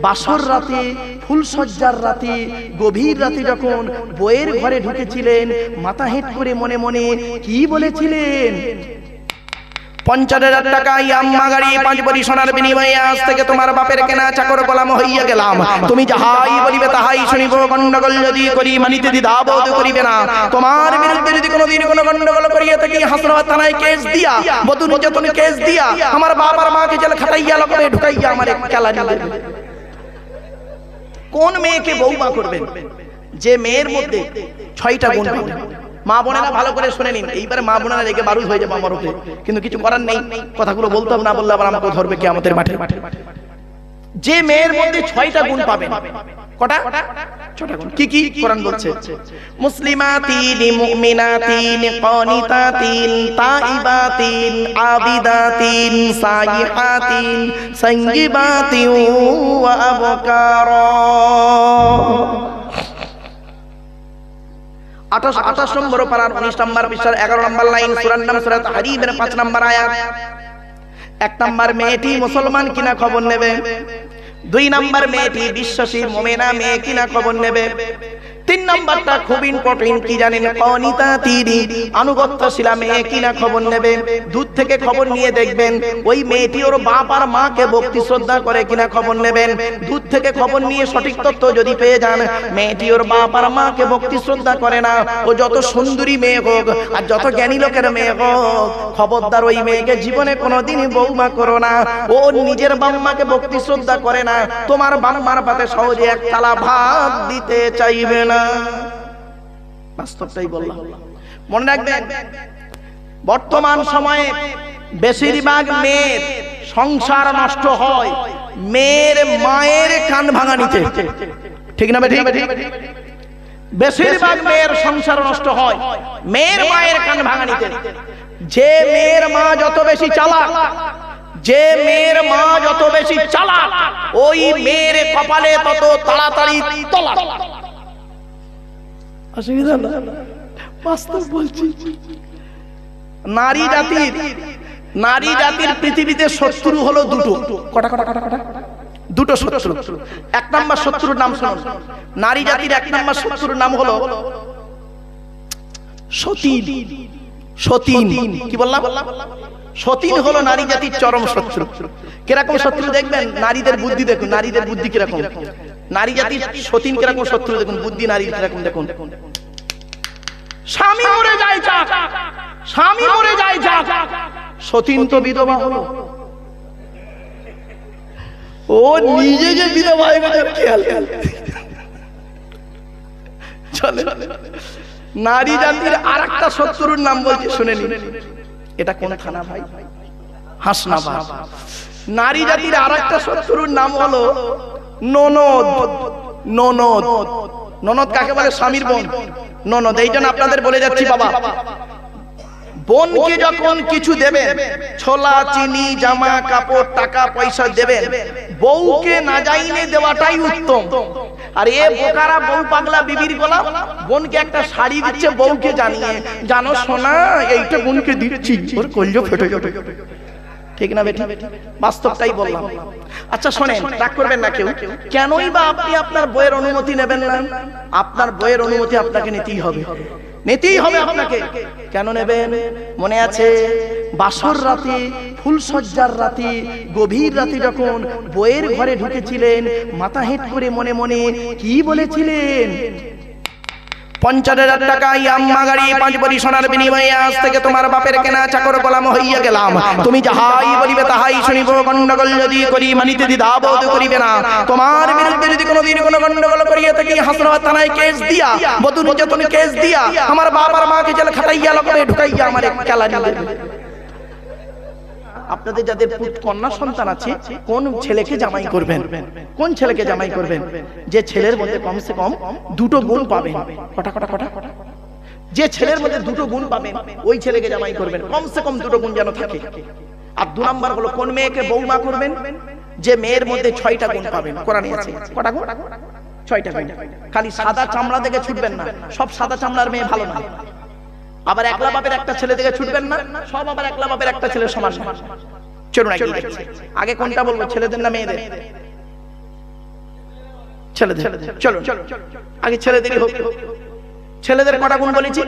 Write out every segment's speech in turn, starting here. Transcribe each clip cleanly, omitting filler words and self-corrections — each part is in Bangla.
বাসর রাতে, ফুলসজ্জার রাতে, গভীর রাতে যখন বইয়ের ঘরে ঢুকেছিলেন, মাথা হেঁট করে মনে মনে কি বলেছিলেন? 50,000 টাকা ইয়াম্মা গাড়ি 5 ভরি সোনার বিনিময়ে আজ থেকে তোমার বাপের কেনা চাকর গোলাম হইয়া গেলাম। তুমি যাহাই বলিবে তাহাই শুনিব। গন্ডগোল যদি করি মানিতে দ্বিধাবোধ করিবে না। তোমার বিরুদ্ধে যদি কোনোদিন কোনো গন্ডগোল করিয়া থাকি হাসনাবাদ থানায় কেস দিয়া, বধূ নির্যাতন কেস দিয়া, আমার বাপ আর মাকে জেল খাটাইয়া লকবে ঢুকাইয়া আমার খেলা নিবে। কোন মেয়েকে বউমা করবেন? যে মেয়ের মধ্যে 6টা গুণ পাবেন। মা বোনেরা ভালো করে শুনে নিন, এইবারে মা বোনেরা রেগে বারুদ হয়ে যাবে আমার উপরে, কিন্তু কিছু করার নেই, কথাগুলো বলতে হবে, না বললে আবার আমাকে ধরবে কিয়ামতের মাঠে। যে মেয়ের মধ্যে 6টা গুণ পাবেন। কটা? 6টা গুণ। কি কি কোরআন বলছে? মুসলিমাতিন, মুমিনাতিন, কানিতাতিন, তাইবাতিন, আবিদাতিন, সাইহাতিন, সাইয়্যিবাতিন ওয়া আবকারা। 28 নম্বর পারার 19 নম্বর পৃষ্ঠার 11 নম্বর লাইন, সূরার নাম সূরা তাহরীমের 5 নম্বর আয়াত। 1 নম্বর মেয়েটি মুসলমান কিনা খবর নেবে। 2 নম্বর মেয়েটি বিশ্বাসী মুমিনা মেয়ে কিনা খবর নেবে। 3 নম্বরটা খুব ইম্পর্টেন্ট, কি জানেন? কানিতাতিন, আনুগত্যশীলা মেয়ে কিনা খবর নেবে। দূর থেকে খবর নিয়ে দেখবেন ওই মেয়েটি ওর বাপ আর মাকে ভক্তি শ্রদ্ধা করে কিনা খবর নেবেন। দূর থেকে খবর নিয়ে সঠিক তথ্য যদি পেয়ে যান মেয়েটি ওর বাপ আর মাকে ভক্তি শ্রদ্ধা করে না, ও যত সুন্দরী মেয়ে হোক আর যত জ্ঞানী লোকের মেয়ে হোক, খবরদার ওই মেয়েকে জীবনে কোনোদিন বউমা করো না। ও নিজের বাম্মাকে ভক্তি শ্রদ্ধা করে না, তোমার বাম্মার পাতে সহজে এক থালা ভাত দিতে চাইবে না। বাস্তবটাই বললাম, মনে রাখবেন। বর্তমান সময়ে বেশিরভাগ মেয়ের সংসার নষ্ট হয় মেয়ের মায়ের কান ভাঙানিতে, ঠিক না? ঠিক। বেশিরভাগ মেয়ের সংসার নষ্ট হয় মেয়ের মায়ের কান ভাঙানিতে। যে মেয়ের মা যত বেশি চালাক, যে মেয়ের মা যত বেশি চালাক, ওই মেয়ের কপালে তত তাড়াতাড়ি তলাক। অসুবিধা না, বাস্তব বলছি। নারী জাতির পৃথিবীতে শত্রু হলো দুটো। কটা? দুটো শত্রু। 1 নম্বর শত্রুর নাম শুনুন। নারী জাতির 1 নম্বর শত্রুর নাম হলো সতীন। সতীন কি বললাম? সতীন হলো নারী জাতির চরম শত্রু। কিরকম শত্রু দেখবেন? নারীদের বুদ্ধি দেখুন, নারীদের বুদ্ধি কিরকম। নারী জাতির সতীন কিরকম শত্রু দেখুন, বুদ্ধি নারীর কিরকম দেখুন। স্বামী মরে যায় যাক, স্বামী মরে যায় যাক, সতীন তো বিধবা হলো, ও নিজে যে বিধবা হয়ে গেছে খেয়াল চলে। নারী জাতির আরেকটা শত্রুর নাম বলছি, শুনে নিন। এটা কোন থানা ভাই? হাসনাবাদ। নারী জাতির আরেকটা শত্রুর নাম হলো ননদ। ননদ, ননদ কাকে বলে? স্বামীর বোন ননদ। এই জন্য আপনাদের বলে যাচ্ছি বাবা, বোনকে যখন কিছু দেবেন, ছোলা, চিনি, জামা কাপড়, টাকা পয়সা দেবেন, বউকে না যাইনে দেওয়াটাই উত্তম। আর এ বোকারা বউ পাগলা বিবির গোলাম, বোনকে একটা শাড়ি দিচ্ছে বউকে জানিয়ে, জানো সোনা এইটা বোনকে দিচ্ছি, ওর কলজো ফেটে যাবে, ঠিক না বেটি? বাস্তবটাই বললাম। আচ্ছা শোনেন, রাগ করবেন না কেউ। কেনই বা আপনি আপনার বইয়ের অনুমতি নেবেন না? আপনার বইয়ের অনুমতি আপনাকে নিতেই হবে, নিতেই হবে আপনাকে। কেন নেবেন? মনে আছে বাসর রাতে, ফুলসজ্জার রাতে, গভীর রাতে যখন বইয়ের ঘরে ঢুকেছিলেন, মাথা হেঁট করে মনে মনে কি বলেছিলেন? 50,000 টাকা ইয়াম্মা গাড়ি 5 ভরি সোনার বিনিময়ে আজ থেকে তোমার বাপের কেনা চাকর গোলাম হইয়া গেলাম। তুমি যাহাই বলিবে তাহাই শুনিব। গন্ডগোল যদি করি মানিতে দ্বিধাবোধ করিবে না। তোমার বিরুদ্ধে যদি কোনোদিন কোনো গন্ডগোল করিয়া থাকি হাসনাবাদ থানায় কেস দিয়া, বধূ নির্যাতন কেস দিয়া, আমার বাপ আর মাকে জেল খাটাইয়া লকবে ঢুকাইয়া আমার খেলা নিবে। আপনাদের যাদের কন্যা সন্তান আছে, কোন ছেলেকে জামাই করবেন? কোন ছেলেকে জামাই করবেন? যে ছেলের মধ্যে কমসে কম 2টো গুণ পাবেন। কটা? যে ছেলের মধ্যে 2টো গুণ পাবেন ওই ছেলেকে জামাই করবেন, কমসে কম 2টো গুণ যেন থাকে। আর 2 নম্বর হলো কোন মেয়েকে বউমা করবেন? যে মেয়ের মধ্যে 6টা গুণ পাবেন। কোরআনে আছে কটা গুণ? 6টা গুণ। খালি সাদা চামড়া দেখে ছুটবেন না, সব সাদা চামড়ার মেয়ে ভালো না। আবার একলা বাপের একটা ছেলে দেখে ছুটবেন না, সব আবার একলা বাপের একটা ছেলের সমান না। চলুন আগে কোনটা বলবো, ছেলেদের না মেয়েদের? ছেলেদের চলো আগে ছেলেদেরই হোক। ছেলেদের কটা গুণ বলেছি?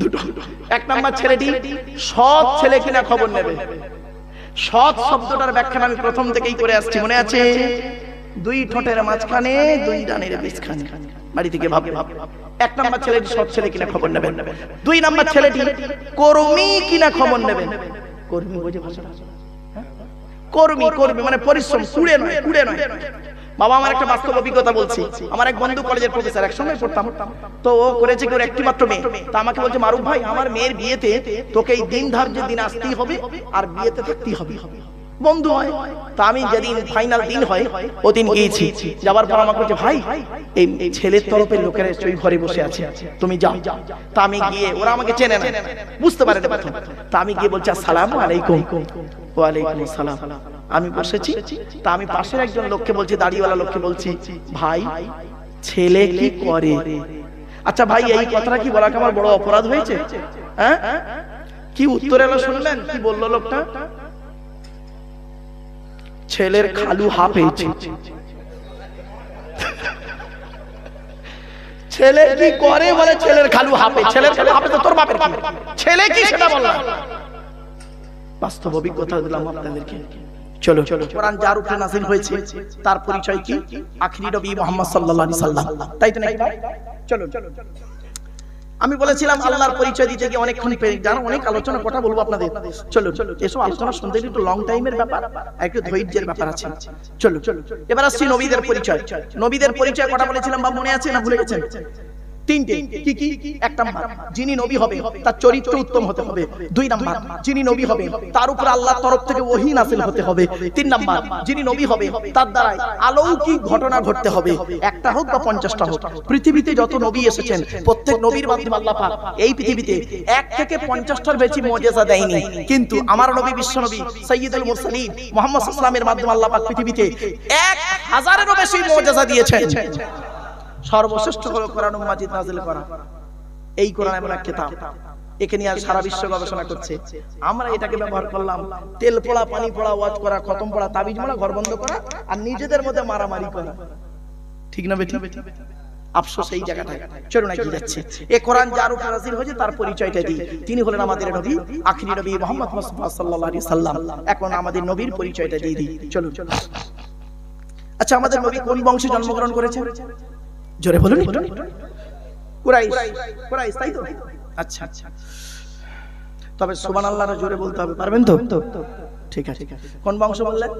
দুটো। এক নাম্বার ছেলেটি সৎ ছেলে কিনা খবর নেবে। সৎ শব্দটার ব্যাখ্যা আমি প্রথম থেকেই করে আসছি, মনে আছে? দুই ঠোঁটের মাঝখানে দুই ডানের বীজখানে। বাড়ি থেকে ভাব। এক নাম্বার ছেলেটি সৎ ছেলে কিনা খবর নেবেন। দুই নাম্বার ছেলেটি কর্মী কিনা খবর নেবেন। কর্মী বোঝে ভাষাটা? কর্মী মানে পরিশ্রম, কুড়ে নয়। বাবা, আমার একটা বাস্তব অভিজ্ঞতা বলছি। আমার এক বন্ধু কলেজের প্রফেসর, একসঙ্গে পড়তাম, তো ও করেছে কি, ওর একটি মাত্র মেয়ে। তা আমাকে বলছে, মারুফ ভাই, আমার মেয়ের বিয়েতে তোকে এই দিন ধার্যের দিন আসতেই হবে আর বিয়েতে থাকতেই হবে। বন্ধু হয়, তা আমি যেদিন ফাইনাল দিন হয় ওদিন গিয়েছি। যাবার পর আমাকে বলছে, ভাই এই ছেলের তরফের লোকেরা ওই ঘরে বসে আছে, তুমি যাও। তা আমি গিয়ে, ওরা আমাকে চেনে না, বুঝতে পারে না প্রথম। তা আমি গিয়ে বলছি, আসসালামু আলাইকুম। ওয়ালাইকুম আসসালাম। আমি বসেছি, তা আমি পাশের একজন লোককে বলছি, দাড়িওয়ালা লোককে বলছি, ভাই ছেলে কি করে? আচ্ছা ভাই, এই কথাটা কি বলা আমার বড় অপরাধ হয়েছে? হ্যাঁ, কি উত্তর এলো শুনলেন? কি বললো লোকটা? ছেলের খালু হাফ হয়েছে। ছেলে কি করে বলে ছেলের খালু হাফে। ছেলের খালু হাফে তো তোর বাপের কি? ছেলে কি সেটা বললাম। বাস্তব অভিজ্ঞতা দিলাম আপনাদেরকে। চলো, কোরআন যার উপরে নাযিল হয়েছে তার পরিচয় কি? আখিরি নবী মুহাম্মদ সাল্লাল্লাহু আলাইহি সাল্লাম, তাই তো নাকি? চলো, আমি বলেছিলাম আল্লাহর পরিচয় দিতে গিয়ে অনেকক্ষণ পেয়ে যান, অনেক আলোচনা কথা বলবো আপনাদের। চলো, এসব আলোচনা শুনতে একটু লং টাইমের ব্যাপার, একটু ধৈর্যের ব্যাপার আছে। চলো, এবার আসছি নবীদের পরিচয়। নবীদের পরিচয় কটা বলেছিলাম বা মনে আছে না ভুলে গেছেন? তিনটে। কি? এক নাম্বার, যিনি নবী হবে তার চরিত্র উত্তম হতে হবে। দুই নাম্বার, যিনি নবী হবে তার উপর আল্লাহর তরফ থেকে ওহী নাযিল হতে হবে। তিন নাম্বার, যিনি নবী হবে তার দ্বারা অলৌকিক ঘটনা ঘটতে হবে, একটা হোক বা 50টা হোক। পৃথিবীতে যত নবী এসেছেন প্রত্যেক নবীর মাধ্যমে আল্লাহ পাক এই পৃথিবীতে 1 থেকে 50টার বেশি মুজিজা দেয়নি, কিন্তু আমার নবী বিশ্ব নবী সাইয়্যিদুল মুরসালিন মুহাম্মদ সাল্লাল্লাহু আলাইহি ওয়াসাল্লামের মাধ্যমে আল্লাহ পাক পৃথিবীতে 1000-এরও বেশি মুজিজা দিয়েছেন। সর্বশ্রেষ্ঠ হলো কোরআন মাজিদ নাযিল করা। এই কোরআন এমন এক কিতাব, একে নিয়ে সারা বিশ্ব গবেষণা করছে। আমরা এটাকে ব্যবহার করলাম তেল পোড়া, পানি পোড়া, ওয়াজ করা, খতম পড়া, তাবিজ মারা, ঘর বন্ধ করা আর নিজেদের মধ্যে মারামারি করা। ঠিক না বেটি? আফসোস এই জায়গাটায়। চলুন এগিয়ে যাচ্ছে। এই কোরআন যার উপর নাযিল হয়েছে তার পরিচয়টা দিই। তিনি হলেন আমাদের নবী, আখিরি নবী মুহাম্মদ মুস্তাফা সাল্লাল্লাহু আলাইহি সাল্লাম। এখন আমাদের নবীর পরিচয়টা দিয়ে দিই। চলুন। আচ্ছা, আমাদের নবী কোন বংশে জন্মগ্রহণ করেছেন? জোরে বলুন। কুরাইশ, তাই তো? আচ্ছা, তবে সুবহানাল্লাহর জোরে বলতে হবে, পারবেন তো? ঠিক আছে। কোন বংশ বললেন?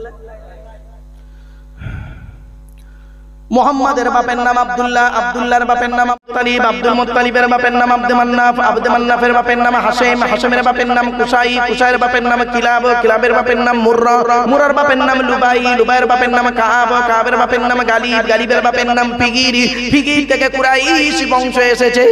মুহাম্মাদের বাপের নাম আব্দুল্লাহ, আব্দুল্লাহর বাপের নাম মুত্তালিব, আব্দুল মুত্তালিবের বাপের নাম আব্দে মান্নাফ, আব্দে মান্নাফের বাপের নাম হাশেম, হাশেমের বাপের নাম কুসাই, কুসাইয়ের বাপের নাম কিলাব, কিলাবের বাপের নাম মুররা, মুরার বাপের নাম লুবাই, লুবাইয়ের বাপের নাম কাব, কাবের বাপের নাম গালিব, গালিবের বাপের নাম ফিগির, ফিগির থেকে কুরাইশ বংশ এসেছে।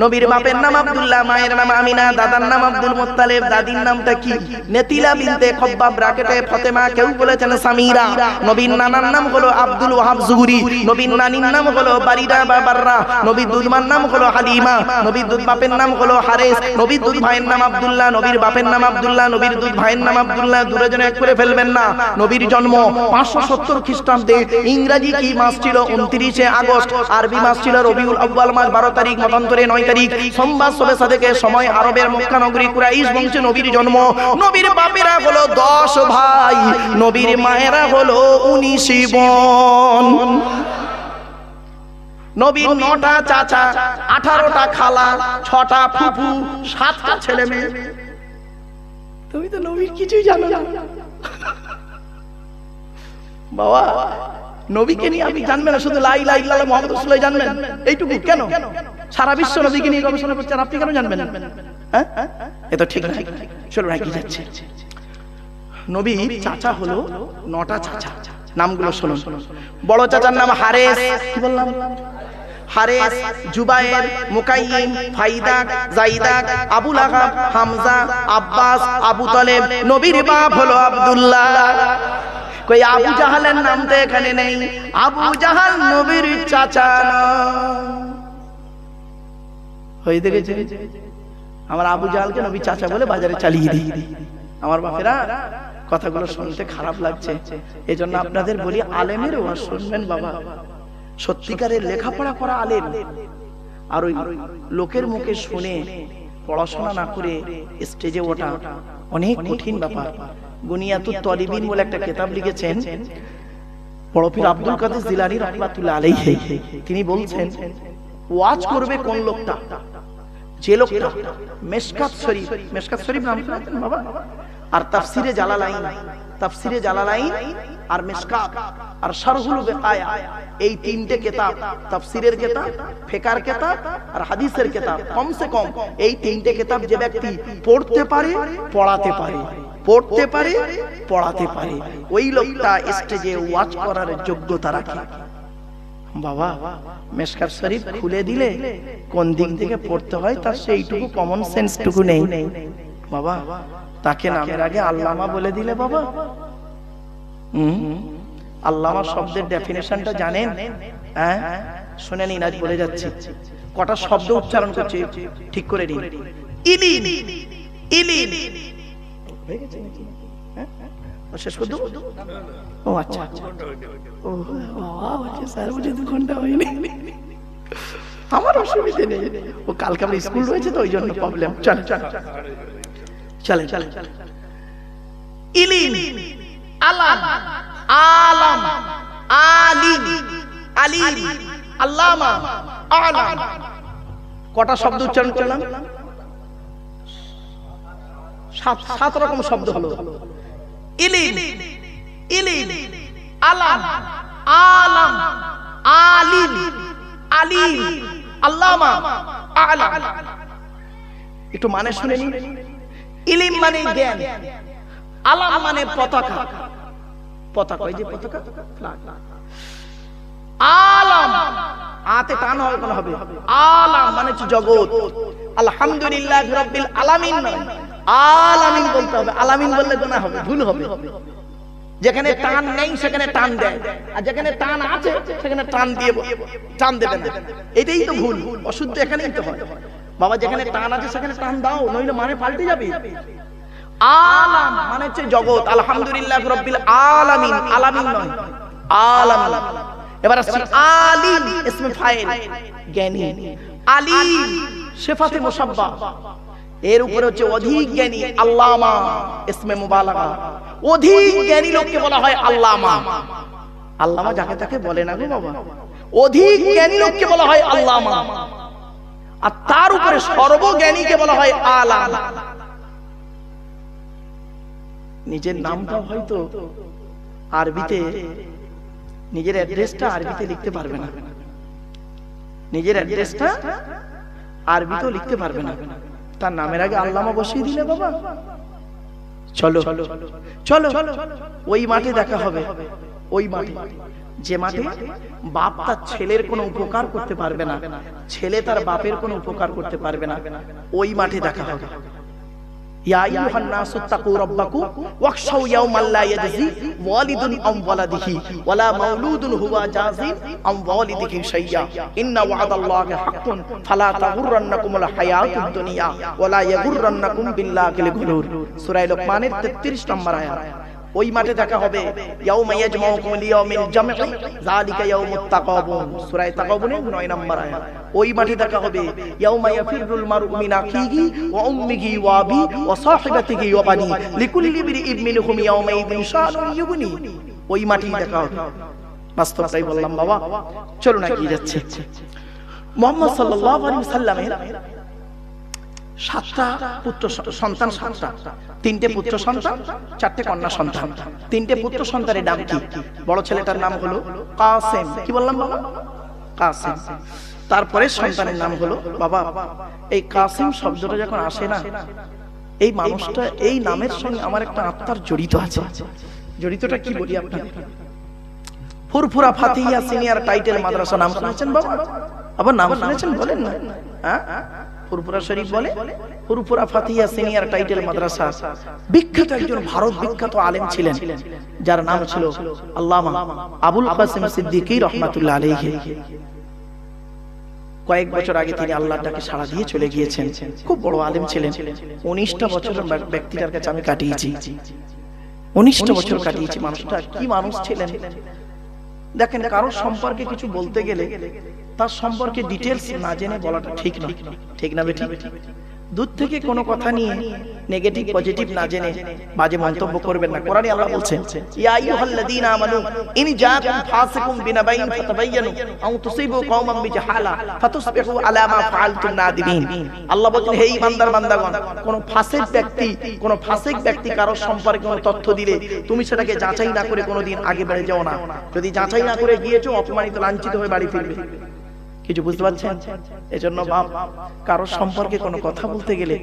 নবীর বাপের নাম আব্দুল্লাহ, মায়ের নাম আমিনা, দাদার নাম আব্দুল মুত্তালিব, দাদির নামটা কি? নেতিলা বিনতে খব্বাব, ব্র্যাকেটে ফাতেমা, কেউ বলেছেন সামিরা। নবীর নানার নাম হলো আব্দুল ওয়াহাব জুহরি, নবীর নানির নাম হলো বারিদা বা বাররা, নবীর দুধমার নাম হলো হালিমা, নবীর দুধ বাপের নাম হলো হারেস, নবীর দুধ ভাইয়ের নাম আব্দুল্লাহ, নবীর বাপের নাম আব্দুল্লাহ, নবীর দুধ ভাইয়ের নাম আব্দুল্লাহ। দূরে জন্য এক করে ফেলবেন না। নবীর জন্ম 570 খ্রিস্টাব্দে। ইংরেজি কি মাস ছিল? 29 আগস্ট। আরবি মাস ছিল রবিউল আউয়াল মাস, 12 তারিখ, মতান্তরে 9 তারিখ, সোমবার সবে সাদেকের সময় আরবের মক্কা নগরী কুরাইশ বংশে নবীর জন্ম। নবীর বাপেরা হলো 10 ভাই, নবীর মায়েরা হলো 19 বোন। নবীর 9টা চাচা, 18টা খালা, 6টা ফুফু, 7টা ছেলে মেয়ে। তুমি তো নবীর কিছুই জানো না বাবা। নবীকে নিয়ে আপনি জানবেন না, শুধু লা ইলাহা ইল্লাল্লাহ মুহাম্মাদুর রাসূলুল্লাহ জানবেন, এইটুকু। কেন সারা বিশ্ব নবীকে নিয়ে গবেষণা করছেন, আপনি কেন জানবেন না? হ্যাঁ, এটা ঠিক না। চলো রাখি যাচ্ছে। নবীর চাচা হলো 9টা চাচা, নামগুলো শুনুন। বড় চাচার নাম হারেস, কি বললাম? হারেস, জুবায়ের, মুকাইয়িম, ফাইদাক, জাইদাক, আবু লাহাব, হামজা, আব্বাস, আবু তালেব। নবীর বাপ হলো আব্দুল্লাহ। কই আবু জাহালের নাম তো এখানে নেই। আবু জাহাল নবীর চাচা না। হয়ে দেখেছে, আমার আবু জাহালকে নবী চাচা বলে বাজারে চালিয়ে দিই। আমার বাপেরা কথাগুলো শুনতে খারাপ লাগছে, এজন্য আপনাদের বলি আলেমের ওয়াজ শুনবেন বাবা, সত্যিকারের লেখাপড়া করা আলেম। আর ওই লোকের মুখে শুনে পড়াশোনা না করে স্টেজে ওঠা অনেক কঠিন ব্যাপার। বুনিয়াতুত তলিবিন বলে একটা কিতাব লিখেছেন বড় পীর আব্দুল কাদের জিলানী রাহমাতুল্লাহ আলাইহি। তিনি বলছেন ওয়াজ করবে কোন লোকটা, যে লোকটা মিশকাত শরীফ নাম শুনেছেন বাবা, আর তাফসিরে জালালাইন আর মিশকাত আর শারহুল বিকায়া, এই তিনটে কিতাব, তাফসিরের কিতাব, ফিকহের কিতাব আর হাদিসের কিতাব, কমসে কম এই তিনটে কিতাব যে ব্যক্তি পড়তে পারে পড়াতে পারে, ওই লোকটা স্টেজে ওয়াজ করার যোগ্যতা রাখে। বাবা মিশকাত শরীফ খুলে দিলে কোন দিক থেকে পড়তে হয় তার সেইটুকু কমন সেন্স টুকু নেই বাবা। তাকে নামের আগে আল্লামা বলে দিলে বাবা, আল্লামা শব্দের ডেফিনেশনটা জানেন? হ্যাঁ শুনে নিন, আজ বলে যাচ্ছি। কটা শব্দ উচ্চারণ করছে ঠিক করে নিন। ইলিম, হয়ে গেছে নাকি? শেষ করে দেব? ও আচ্ছা, ও স্যার বুঝে 2 ঘন্টা হয়নি, আমার অসুবিধে নেই, ও কালকে আমার স্কুল রয়েছে তো ওই জন্য প্রবলেম। চলে ইলিম, আলাম, আলিম, আল্লামা, আলাম। কটা শব্দ উচ্চারণ করলাম? 7 রকম শব্দ হলো। ইলিম, আলাম, আলিম, আল্লামা, আলাম। একটু মানে শুনে নিন। ইলিম মানে জ্ঞান, আলাম মানে পতাকা, ওই যে পতাকা, আলাম আতে টান হবে, আলাম মানে জগৎ। আলহামদুলিল্লাহ রাব্বিল আলামিন নয়, আলামিন বলতে হবে। আলামিন বললে গুনাহ হবে, ভুল হবে। যেখানে টান নেই সেখানে টান দেয়, আর যেখানে টান আছে সেখানে টান দেবে না, এটাই তো ভুল, অশুদ্ধ এখানেই তো হয় বাবা। যেখানে টান আছে সেখানে টান দাও, নইলে মানে পাল্টে যাবে। আলাম মানে হচ্ছে জগৎ। আলহামদুলিল্লাহ রাব্বিল আলামিন, আলামিন নয়, আলামিন। এবার আসছে আলিম, ইসমে ফাইল, জ্ঞানী। আলিম সিফাতে মুশাব্বাহ, এর উপরে হচ্ছে অধিক জ্ঞানী। আল্লামা ইসমে মুবালাগা, অধিক জ্ঞানী লোককে বলা হয় আল্লামা। আল্লামা যাকে তাকে বলে না গো বাবা, অধিক জ্ঞানী লোককে বলা হয় আল্লামা। আর তার উপরে সর্বজ্ঞানীকে বলা হয় আলাম। নিজের নামটা হয়তো আরবিতে, নিজের অ্যাড্রেসটা আরবিতে লিখতে পারবে না, নিজের অ্যাড্রেসটা আরবিতেও লিখতে পারবে না, তার নামের আগে আল্লামা বসিয়ে দিলে বাবা, চলো ওই মাঠে দেখা হবে। ওই মাঠে, যে মাঠে বাপ তার ছেলের কোনো উপকার করতে পারবে না, ছেলে তার বাপের কোনো উপকার করতে পারবে না, ওই মাঠে দেখা হবে। ইয়া আইয়ুহান নাসু তাকু রাব্বাকুম ওয়াখশাউ ইয়াওমান লা ইয়াজজি ওয়ালিদুন আম ওয়ালাদিহি ওয়ালা মাউলুদুন হুয়া জাযিন আম ওয়ালিদিহি শাইয়্যা ইন্না ওয়া'দাল্লাহি হাক্কুন ফালা তাগুররান্নাকুমুল হায়াতুদ দুনিয়া ওয়ালা ইয়াগুররান্নাকুম বিল্লাহিল গুরুর। সূরা লোকমানের 33 নম্বর আয়াত। ওই মাঠে দেখা হবে। ইয়াউমা ইয়াজমাউকুম লিয়াউমিল জামঈ যালিকা ইয়াউমুত তাকাবুন, সূরা তাকাবুনের 9 নম্বর আয়াত। ওই মাঠে দেখা হবে। ইয়াউমা ইয়াফিরুল মারউ মিন আখিহি ওয়া উম্মিহি ওয়া আবি ওয়া সাহিবাতিহি ওয়া বানি লিকুল্লি ইমরিইন মিনহুম ইয়াউমা ইযিন শানুন ইউগনি। ওই মাঠেই দেখা হবে। বাস্তবটাই বললাম বাবা, চলুন এগিয়ে যাচ্ছে। মুহাম্মদ সাল্লাল্লাহু আলাইহি ওয়াসাল্লামের 7টা পুত্র সন্তান, 7টা, 3টে পুত্র সন্তান, 4টে কন্যা সন্তান। 3টে পুত্র সন্তানের নাম কি? বড় ছেলেটার নাম হলো কাসেম। কি বললাম বাবা? কাসেম। তারপরে সন্তানের নাম হলো বাবা, এই কাসেম শব্দটা যখন আসে না, এই মানুষটা, এই নামের সঙ্গে আমার একটা আত্মার জড়িত আছে। জড়িতটা কি বলি আপনাদের? ফুরফুরা ফাতিহা সিনিয়র টাইটেল মাদ্রাসা নাম শুনেছেন বাবা? আবার নাম শুনেছেন বলেন না? হ্যাঁ, ফুরফুরা শরীফ বলে, ফুরফুরা ফাতিহা সিনিয়র টাইটেল মাদ্রাসা। বিখ্যাত একজন ভারত বিখ্যাত আলেম ছিলেন, যার নাম ছিল আল্লামা আবুল কাসেম সিদ্দিকী রাহমাতুল্লাহ আলাইহি। কয়েক বছর আগে তিনি আল্লাহর ডাকে সাড়া দিয়ে চলে গিয়েছেন। খুব বড় আলেম ছিলেন। 19টা বছর ব্যক্তিটার কাছে আমি কাটিয়েছি। 19টা বছর কাটিয়েছি। মানুষটা কি মানুষ ছিলেন দেখেন। কারোর সম্পর্কে কিছু বলতে গেলে তার সম্পর্কে ডিটেলস না জেনে বলাটা ঠিক নয়, ঠিক না বেটি? দূর থেকে কোনো কথা নিয়ে নেগেটিভ পজিটিভ না জেনে বাজে মন্তব্য করবেন না। কোরআনে আল্লাহ বলছেন, ইয়া আইয়ুহাল্লাযীনা আমানু ইন জাআকুম ফাসিকুম বিনাবাইন ফাতাবায়ানু আও তুসিবু কওমান বিজাহালা ফাতুসবিহু আলা মা ফাআলতুম নাদিমিন। আল্লাহ বলেন, হে ঈমানদার বান্দাগণ, কোন ফাসিক ব্যক্তি কারোর সম্পর্কে কোনো তথ্য দিলে তুমি সেটাকে যাচাই না করে কোনোদিন আগে বেড়ে যাও না। যদি যাচাই না করে গিয়েছো, অপমানিত লাঞ্ছিত হয়ে বাড়ি ফিরবে। কিছু বুঝতে পারছেন? এজন্য বাপ, কারোর সম্পর্কে কোনো কথা বলতে গেলে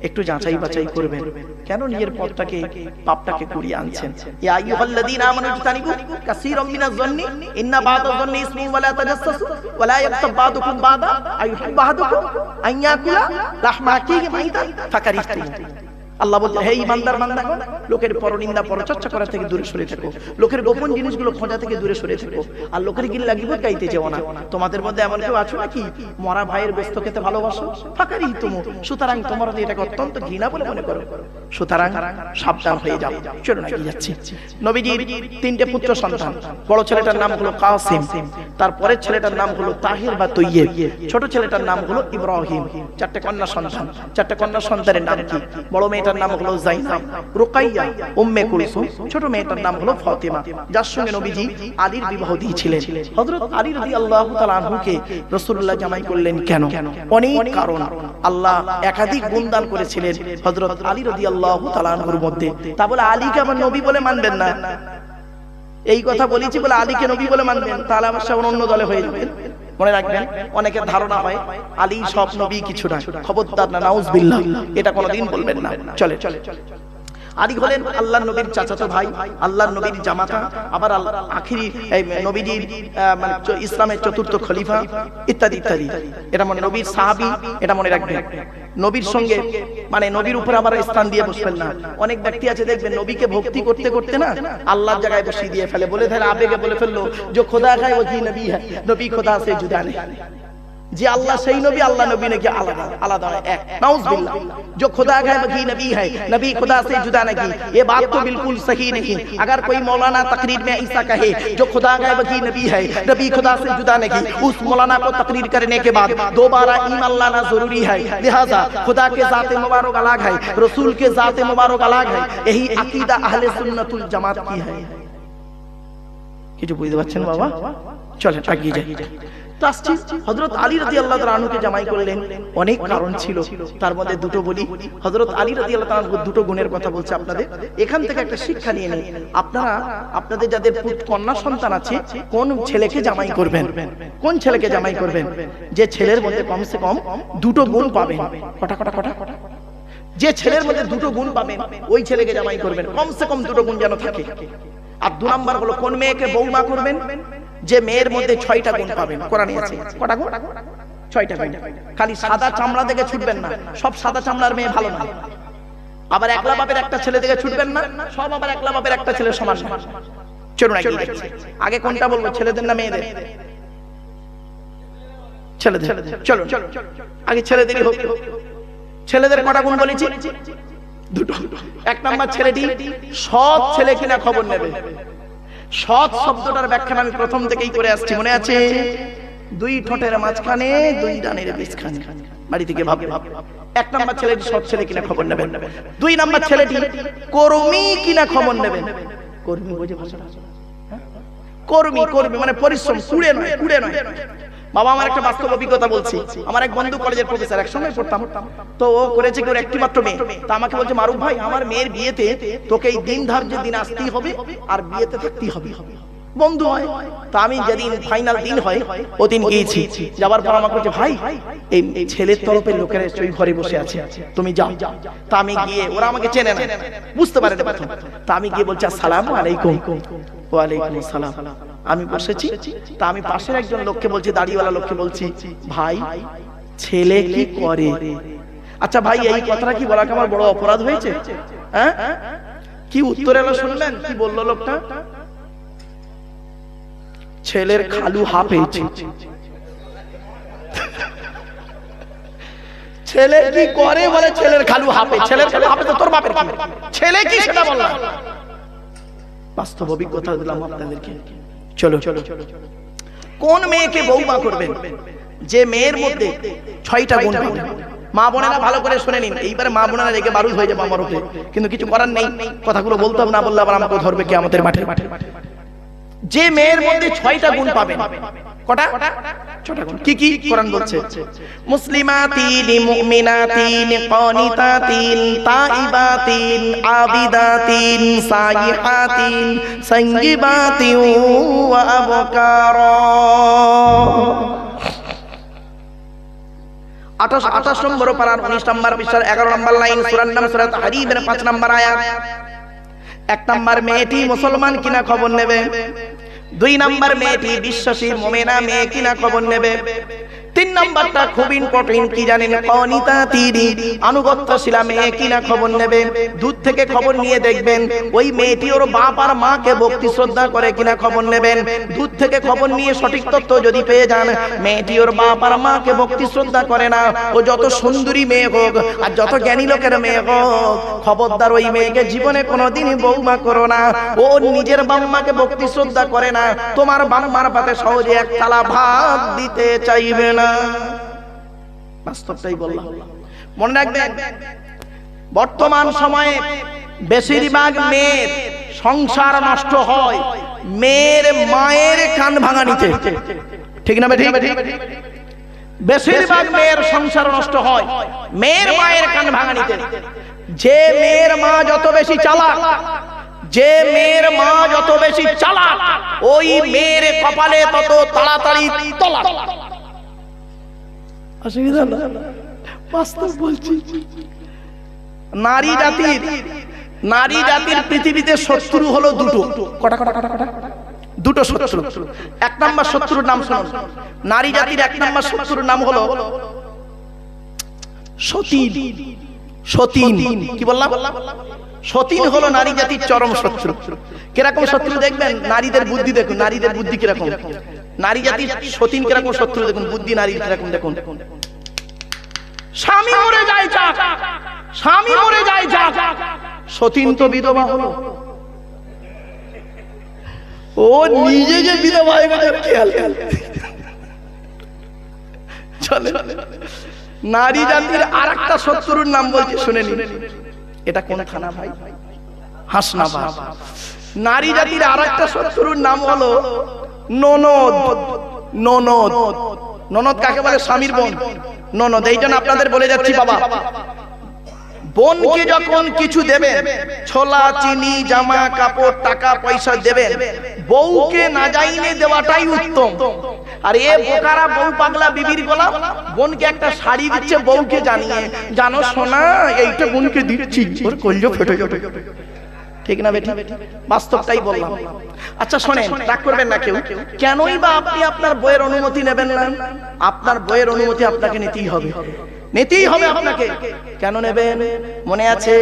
একটু যাচাই বাছাই করবেন। কেন নিজের পথটাকে পাপটাকে কুড়িয়ে আনছেন? ইয়া আইয়ুহাল্লাযীনা আমানু ইজতানিবু কাসীরাম মিনাজ যন্নি ইন্না বা'দাজ যন্নি ইসমুন ওয়া লা তাজাসসাসু ওয়া লা ইয়াগতাব বা'দুকুম বা'দা আইয়ুহিব্বু আহাদুকুম আন ইয়াকুলা লাহমা আখীহি মাইতান ফাকারিহতুম। আল্লাহ বলছেন, হে ঈমানদার বান্দাগণ, লোকের পরনিন্দা পরচর্চা করা থেকে দূরে সরে থাকো, লোকের গোপন জিনিসগুলো খোঁজা থেকে দূরে সরে থাকো, আর লোকের গিল্লা গীবত গাইতে যেও না। তোমাদের মধ্যে এমন কেউ আছো নাকি মরা ভাইয়ের গোশত খেতে ভালোবাসো? ফাকারিহতুম, সুতরাং তোমরা এটাকে অত্যন্ত ঘৃণা বলে মনে করো। সুতরাং সাবধান হয়ে যাও। চলুন এগিয়ে যাচ্ছি। নবীজির 3টে পুত্র সন্তান। বড় ছেলেটার নাম হলো কাসিম, তারপরের ছেলেটার নাম হলো তাহির বা তৈয়ব, ছোট ছেলেটার নাম হলো ইব্রাহিম। 4টে কন্যা সন্তান। 4টে কন্যা সন্তানের নাম কি? বড় মেয়েটার নাম হলো যায়নাব, রুকাইয়া, উম্মে কুলসুম। ছোট মেয়েটার নাম হলো ফাতিমা, যার সঙ্গে নবীজি আলীর বিবাহ দিয়েছিলেন। হযরত আলী রাদিয়াল্লাহু তাআলা আনহুকে রাসূলুল্লাহ জামাই করলেন কেন? অনেক কারণ। আল্লাহ একাধিক গুণদান করেছিলেন হযরত আলী রাদিয়াল্লাহু তাআলা আনহুর মধ্যে। তা বলে আলীকে আমার নবী বলে মানবেন না? এই কথা বলেছি বলে আলীকে নবী বলে মানবেন, তাহলে আমার সামনে অন্য দলে হয়ে যাবেন। মনে রাখবেন, অনেকের ধারণা হয় আলী সব নবী কিছু না। খবরদার না, নাউজুবিল্লাহ, এটা কোনোদিন বলবেন না। চলে আলী হলেন আল্লাহর নবীর চাচাতো ভাই, আল্লাহর নবীর জামাতা, আবার আখিরি নবীজির মানে ইসলামের চতুর্থ খলিফা, ইত্যাদি ইত্যাদি। এটা মানে নবীর সাহাবী, এটা মনে রাখবেন। নবীর সঙ্গে মানে নবীর উপর আবার স্থান দিয়ে বসবেন না। অনেক ব্যক্তি আছে দেখবেন, নবীকে ভক্তি করতে করতে না আল্লাহর জায়গায় বসিয়ে দিয়ে ফেলে, বলে ফেলে, আবেগে বলে ফেললো যে খোদা খায় ওহি নবী হ্যায়, নবী খোদা সে জুদা নেই। যে আল্লাহ সেই নবী, আল্লাহ নবী নাকি আলাদা আলাদা এক। नाउज़ुबिल्लाह। जो खुदा है वही नबी है, नबी खुदा से जुदा नहीं। ये बात तो बिल्कुल सही नहीं। अगर कोई मौलाना तकरीर में ऐसा कहे जो खुदा है वही नबी है, नबी खुदा से जुदा नहीं, उस मौलाना को तकरीर करने के बाद दोबारा ईमान लाना जरूरी है। लिहाजा खुदा के जाते मुबारक अलग है, रसूल के जाते मुबारक अलग है। यही अकीदा अहले सुन्नतुल जमात की है। কিছু বুঝতে পারছেন বাবা? চলেন এগিয়ে যাই। হযরত আলী রাদিয়াল্লাহু তাআলা আনহুকে জামাই করলেন, অনেক কারণ ছিল, তার মধ্যে দুটো বলি। হযরত আলী রাদিয়াল্লাহু তাআলা আনহু দুটো গুণের কথা বলছে আপনাদের। এখান থেকে একটা শিক্ষা নিয়ে নিন। আপনারা আপনাদের যাদের কন্যা সন্তান আছে, কোন ছেলেকে জামাই করবেন? কোন ছেলেকে জামাই করবেন? যে ছেলের মধ্যে কমসে কম দুটো গুণ পাবেন। কটা কটা কটা? যে ছেলের মধ্যে দুটো গুণ পাবেন, ওই ছেলেকে জামাই করবেন। কমসে কম দুটো গুণ যেন থাকে। আর 2 নাম্বার হলো, কোন মেয়েকে বৌমা করবেন? যে মেয়ের মধ্যে 6টা গুণ পাবেন। কোরআনে আছে কটা গুণ? 6টা গুণ। খালি সাদা চামড়া দেখে ছুটবেন না, সব সাদা চামড়ার মেয়ে ভালো না। আবার একলা বাপের একটা ছেলে দেখে ছুটবেন না, সব আবার একলা বাপের একটা ছেলে সমান না। চলুন আগে কোনটা বলবো, ছেলেদের না মেয়েদের? ছেলেদের। চলুন আগে ছেলেদেরই হোক। ছেলেদের কটা গুণ বলেছি? দুটো। 1 নাম্বার, ছেলেটি সৎ ছেলে কিনা খবর নেবে। সৎ শব্দটার ব্যাখ্যা আমি প্রথম থেকেই করে আসছি, মনে আছে? 2 ঠোঁটের মাঝখানে 2 ডানের মাঝখানে। বাড়ি থেকে ভাব। 1 নাম্বার ছেলেটি সৎ ছেলে কিনা খবর নেবেন। 2 নাম্বার ছেলেটি কর্মী কিনা খবর নেবেন। কর্মী বোঝে ভাষাটা? কর্মী, কর্মী মানে পরিশ্রম, কুড়ে নয়, কুড়ে নয়। বাবা, আমার একটা বাস্তব অভিজ্ঞতা বলছি। আমার এক বন্ধু কলেজের প্রফেসর, একসঙ্গে পড়তাম। তো ও করেছে কি, ওর একটি মাত্র মেয়ে। তা আমাকে বলছে, মারুফ ভাই, আমার মেয়ের বিয়েতে তোকে এই দিন ধার্যের দিন আসতেই হবে আর বিয়েতে থাকতেই হবে। বন্ধু হয়। তা আমি যেদিন ফাইনাল দিন হয় ওদিন গিয়েছি। যাবার পর আমাকে বলছে, ভাই এই ছেলের তরফের লোকেরা ওই ঘরে বসে আছে, তুমি যাও। তা আমি গিয়ে, ওরা আমাকে চেনে না, বুঝতে পারে না প্রথম। তা আমি গিয়ে বলছি, আসসালামু আলাইকুম। ওয়ালাইকুম আসসালাম। আমি বসেছি। তা আমি পাশের একজন লোককে বলছি, দাড়িওয়ালা লোককে বলছি, ভাই ছেলে কি করে? আচ্ছা ভাই, এই কথাটা কি বলাকে আমার বড় অপরাধ হয়েছে? হ্যাঁ, কি উত্তর এলো শুনলেন? কি বললো লোকটা? ছেলের খালু হাফ হয়েছে। ছেলে কি করে বলে ছেলের খালু হাফে। ছেলের খালু হাফে তো তোর বাপের কি? ছেলে কি সেটা বললাম। বাস্তব অভিজ্ঞতা দিলাম আপনাদেরকে। চলো, কোন মেয়েকে বৌমা করবেন যে মেয়ের মধ্যে 6টা গুণ পাবেন? মা বোনেরা ভালো করে শুনে নিন, এইবারে মা বোনেরা রেগে বারুদ হয়ে যাবে আমার উপরে, কিন্তু কিছু করার নেই, কথাগুলো বলতে হবে, না বললে আবার আমাকে ধরবে কিয়ামতের মাঠে। যে মেয়ের মধ্যে 6টা গুণ পাবেন, কটা? 6টা গুণ। কি কি কোরআন বলছে? মুসলিমাতিন, মুমিনাতিন, কানিতাতিন, তাইবাতিন, আবিদাতিন, সাইহাতিন, সাইয়্যিবাতিন ওয়া আবকারা। 28 নম্বর পারার 19 নম্বর পৃষ্ঠার 11 নম্বর লাইন, সূরার নাম সূরা তাহরীমের 5 নম্বর আয়াত। 1 নম্বর মেয়েটি মুসলমান কিনা খবর নেবে। 2 নম্বর মেয়েটি বিশ্বাসী মুমিনা মেয়ে কিনা খবর নেবে। 3 নম্বরটা খুব ইম্পর্টেন্ট, কি জানেন? কানিতাতিন, আনুগত্যশীলা মেয়ে কিনা খবর নেবে। দূর থেকে খবর নিয়ে দেখবেন ওই মেয়েটি ওর বাপ আর মাকে ভক্তি শ্রদ্ধা করে কিনা খবর নেবেন। দূর থেকে খবর নিয়ে সঠিক তথ্য যদি পেয়ে যান মেয়েটি ওর বাপ আর মাকে ভক্তি শ্রদ্ধা করে না, ও যত সুন্দরী মেয়ে হোক আর যত জ্ঞানী লোকের মেয়ে হোক, খবরদার ওই মেয়েকে জীবনে কোনোদিনই বৌমা করো না। ও নিজের বাম্মাকে ভক্তি শ্রদ্ধা করে না, তোমার বাম্মার পাতে সহজে এক থালা ভাত দিতে চাইবে না। বাস্তবটাই বললাম, মনে রাখবেন। বর্তমান সময়ে বেশিরভাগ মেয়ের সংসার নষ্ট হয় মেয়ের মায়ের কান ভাঙানিতে, ঠিক না? ঠিক। বেশিরভাগ মেয়ের সংসার নষ্ট হয় মেয়ের মায়ের কান ভাঙানিতে। যে মেয়ের মা যত বেশি চালাক, যে মেয়ের মা যত বেশি চালাক, ওই মেয়ের কপালে তত তাড়াতাড়ি তলাক। অসুবিধা না, বাস্তব বলছি। নারী জাতির পৃথিবীতে শত্রু হলো দুটো। কটা? দুটো শত্রু। 1 নম্বর শত্রুর নাম শুনুন। নারী জাতির 1 নম্বর শত্রুর নাম হলো সতীন। সতীন কি বললাম? সতীন হলো নারী জাতির চরম শত্রু। কিরকম শত্রু দেখবেন? নারীদের বুদ্ধি দেখুন, নারীদের বুদ্ধি কিরকম। নারী জাতির সতীন কিরকম শত্রু দেখুন, বুদ্ধি নারীর কিরকম দেখুন। স্বামী মরে যায় যাক, স্বামী মরে যায় যাক, সতীন তো বিধবা হলো, ও নিজে যে বিধবা হয়ে গেছে খেয়াল। চলে, নারী জাতির আরেকটা শত্রুর নাম বলছি, শুনে নিন। এটা কোন থানা ভাই? হাসনাবাদ। নারী জাতির আরেকটা শত্রুর নাম হলো ননদ। ননদ, ননদ কাকে বলে? স্বামীর বোন। ননদ, এই জন্য আপনাদের বলে যাচ্ছি বাবা, বোনকে যখন কিছু দেবেন, ছোলা, চিনি, জামা কাপড়, টাকা পয়সা দেবেন, বউকে না যাইনে দেওয়াটাই উত্তম। আর এ বোকারা বউ পাগলা বিবির গোলাম, বোনকে একটা শাড়ি দিচ্ছে বউকে জানিয়ে, জানো সোনা এইটা বোনকে দিচ্ছি, ওর কলজো ফেটে যাবে, ঠিক না বেটা? বাস্তবটাই বললাম। আচ্ছা শোনেন, রাগ করবেন না কেউ। কেনই বা আপনি আপনার বইয়ের অনুমতি নেবেন না? আপনার বইয়ের অনুমতি আপনাকে নিতেই হবে, নিতেই হবে আপনাকে। কেন নেবেন? মনে আছে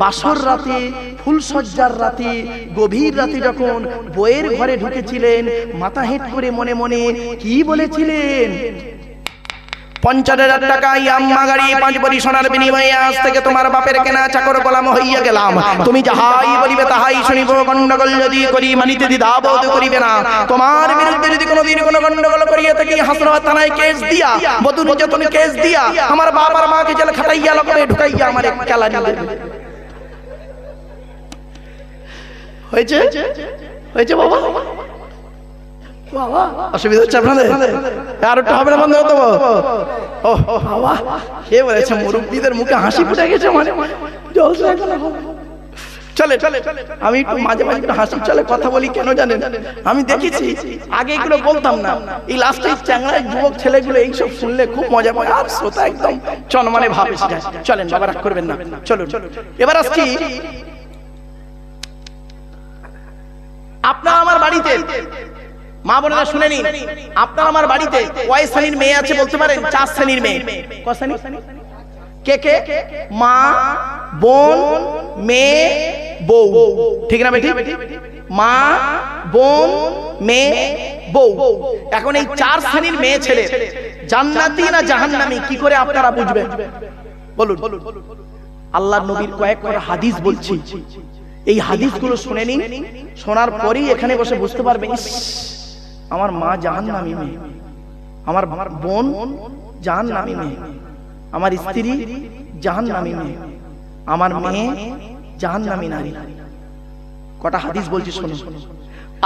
বাসর রাতে, ফুলসজ্জার রাতে, গভীর রাতে যখন বইয়ের ঘরে ঢুকেছিলেন, মাথা হেঁট করে মনে মনে কি বলেছিলেন? 50,000 টাকা ইয়াম্মা গাড়ি 5 ভরি সোনার বিনিময়ে আজ থেকে তোমার বাপের কেনা চাকর গোলাম হইয়া গেলাম। তুমি যাহাই বলিবে তাহাই শুনিব, গন্ডগোল যদি করি মানিতে দ্বিধাবোধ করিবে না। তোমার বিরুদ্ধে যদি কোনোদিন কোনো গন্ডগোল করিয়া থাকি হাসনাবাদ থানায় কেস দিয়া, বধূ নির্যাতন কেস দিয়া, আমার বাপ আর মাকে জেল খাটাইয়া লকবে ঢুকাইয়া আমার খেলা নিবে। হয়েছে? হয়েছে বাবা? অসুবিধা হচ্ছে আপনাদের? আর একটু হবে না বন্ধ হতো? ও বাবা, কে বলেছে মুরব্বীদের মুখে হাসি ফুটে গেছে? মানে চলে চলে, আমি একটু মাঝে মাঝে একটু হাসি চলে কথা বলি, কেন জানেন? আমি দেখেছি আগে এগুলো বলতাম না, এই লাস্টে চ্যাংড়া যুবক ছেলেগুলো এইসব শুনলে খুব মজা পায়, আর শ্রোতা একদম চনমানে ভাব এসে যায়। চলেন বাবা, রাগ করবেন না, চলুন। এবার আসছি, আপনার আমার বাড়িতে মা বোনেরা শুনে নিন, আপনার আমার বাড়িতে কয় শ্রেণীর মেয়ে আছে বলতে পারেন? 4 শ্রেণীর মেয়ে। কয় শ্রেণী? কে কে? মা, বোন, মেয়ে, বউ, ঠিক না বেটি? মা, বোন, মেয়ে, বউ। এখন এই 4 শ্রেণীর মেয়ে ছেলে জান্নাতি না জাহান্নামী কি করে আপনারা বুঝবেন? বলুন। আল্লাহর নবীর কয়েক হাদিস বলছি, এই হাদিসগুলো শুনে নিন, শোনার পরেই এখানে বসে বুঝতে পারবেন, আমার মা জাহান্নামী মেয়ে, আমার বোন জাহান্নামী মেয়ে, আমার স্ত্রী জাহান্নামী মেয়ে, আমার মেয়ে জাহান্নামী নারী। কটা হাদিস বলছি শুনুন।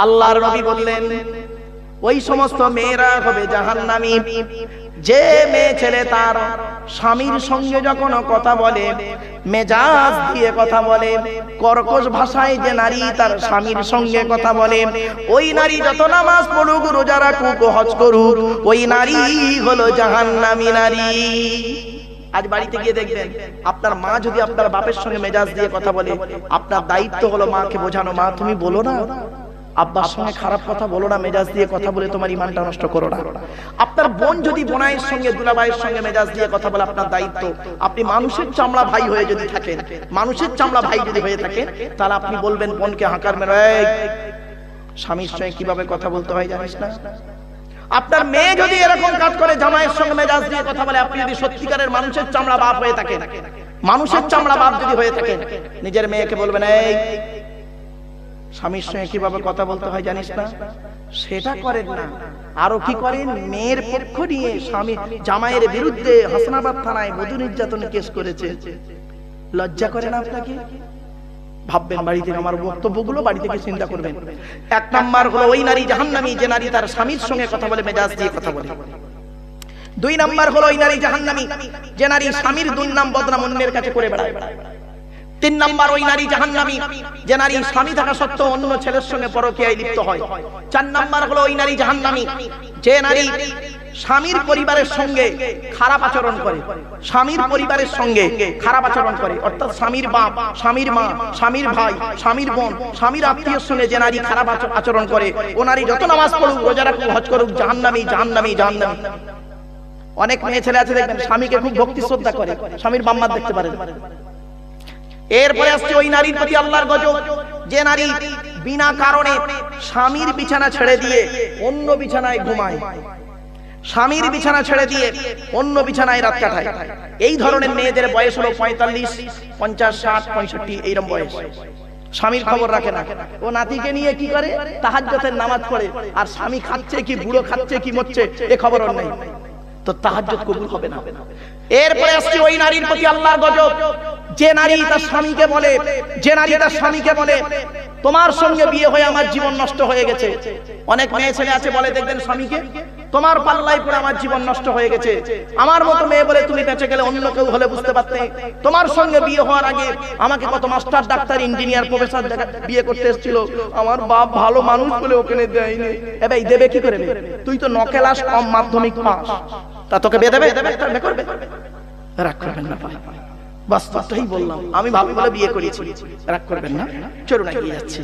আল্লাহর নবী বললেন ওই সমস্ত মেয়েরা হবে জাহান্নামী যে মেয়ে ছেলে তার স্বামীর সঙ্গে যখন কথা বলে মেজাজ দিয়ে কথা বলে, কর্কশ ভাষায় যে নারী তার স্বামীর সঙ্গে কথা বলে, ওই নারী যত নামাজ পড়ুক, রোজা রাখুক, হজ করুক, ওই নারী হলো জাহান্নামী নারী। আজ বাড়িতে গিয়ে দেখবেন আপনার মা যদি আপনার বাপের সঙ্গে মেজাজ দিয়ে কথা বলে, আপনার দায়িত্ব হলো মাকে বোঝানো, মা তুমি বলো না, আব্বার সঙ্গে খারাপ কথা বলো না, মেজাজ দিয়ে কথা বলে তোমার ইমানটা নষ্ট করো না। আপনার বোন যদি বোনাইয়ের সঙ্গে দুলাভাইয়ের সঙ্গে মেজাজ দিয়ে কথা বলে, আপনার দায়িত্ব, আপনি মানুষের চামড়া ভাই হয়ে যদি থাকেন, মানুষের চামড়া ভাই যদি হয়ে থাকেন, তাহলে আপনি বলবেন বোনকে হাঁকার মেরে, স্বামীর সঙ্গে কিভাবে কথা বলতে হয় জানিস না? আপনার মেয়ে যদি এরকম কাজ করে, জামাইয়ের সঙ্গে মেজাজ দিয়ে কথা বলে, আপনি যদি সত্যিকারের মানুষের চামড়া বাপ হয়ে থাকেন, মানুষের চামড়া বাপ যদি হয়ে থাকেন, নিজের মেয়েকে বলবেন এই স্বামীর সঙ্গে কিভাবে কথা বলতে হয় জানিস না? সেটা করেন না। আরো কি করেন, মেয়ের পক্ষ নিয়ে স্বামী জামাইয়ের বিরুদ্ধে হাসনাবাদ থানায় বধূ নির্যাতনের কেস করেছে। লজ্জা করে না আপনাকে? ভাববেন বাড়িতে, আমার বক্তব্যগুলো বাড়ি থেকে চিন্তা করবেন। এক নাম্বার হলো ওই নারী জাহান্নামী যে নারী তার স্বামীর সঙ্গে কথা বলে মেজাজ দিয়ে কথা বলে। দুই নাম্বার হলো ওই নারী জাহান্নামী যে নারী স্বামীর দুর্নাম বদনাম অন্যের কাছে করে বেড়ায়। তিন নাম্বার ওই নারী জাহান্নামী যে নারী স্বামী থাকা সত্ত্বেও অন্য ছেলের সঙ্গে পরকীয়ায় লিপ্ত হয়। চার নাম্বার হলো ওই নারী জাহান্নামী যে নারী স্বামীর পরিবারের সঙ্গে খারাপ আচরণ করে, স্বামীর পরিবারের সঙ্গে খারাপ আচরণ করে, অর্থাৎ স্বামীর বাপ, স্বামীর মা, স্বামীর ভাই, স্বামীর বোন, স্বামীর আত্মীয়ের সঙ্গে যে নারী খারাপ আচরণ করে, ও নারী যত নামাজ পড়ুক, রোজা রাখুক, হজ করুক, জাহান্নামী, জাহান্নামী, জাহান্নামী। অনেক মেয়ে ছেলে আছে দেখবেন স্বামীকে খুব ভক্তি শ্রদ্ধা করে, স্বামীর বাম্মার দেখতে পারেন। এরপরে আসছে ওই নারীর প্রতি আল্লাহর গজব যে নারী বিনা কারণে স্বামীর বিছানা ছেড়ে দিয়ে অন্য বিছানায় ঘুমায়, স্বামীর বিছানা ছেড়ে দিয়ে অন্য বিছানায় রাত কাটায়। এই ধরনের মেয়েদের বয়স হলো 45, 50, 60, 65 এইরকম বয়স। স্বামীর খবর রাখে না, ও নাতিকে নিয়ে কি করে, তাহাজ্জুদের নামাজ পড়ে, আর স্বামী খাচ্ছে কি, বুড়ো খাচ্ছে কি, মরছে, এ খবর ওর নেই, তো তাহাজ্জুদ কবুল হবে না। এরপরে আসছে ওই নারীর প্রতি আল্লাহর গজব যে নারী তার স্বামীকে বলে, যে নারী তার স্বামীকে বলে তোমার সঙ্গে বিয়ে হয়ে আমার জীবন নষ্ট হয়ে গেছে। অনেক মেয়ে ছেলে আছে বলে দেখবেন স্বামীকে, তোমার পাল্লায় পড়ে আমার জীবন নষ্ট হয়ে গেছে, আমার মতো মেয়ে বলে তুমি বেঁচে গেলে অন্য কেউ হলে বুঝতে পারতে, তোমার সঙ্গে বিয়ে হওয়ার আগে আমাকে কত মাস্টার, ডাক্তার, ইঞ্জিনিয়ার, প্রফেসর বিয়ে করতে এসেছিল, আমার বাপ ভালো মানুষ বলে ওখানে দেয়নি। এবার দেবে কি করে? তুই তো 9 ক্লাস কম মাধ্যমিক পাস, তা তোকে বিয়ে দেবে? করবে? রাগ করবেন না ভাই, বাস্তবটাই বললাম, আমি ভাবি বলে বিয়ে করেছি, রাগ করবেন না। চলুন এগিয়ে যাচ্ছি।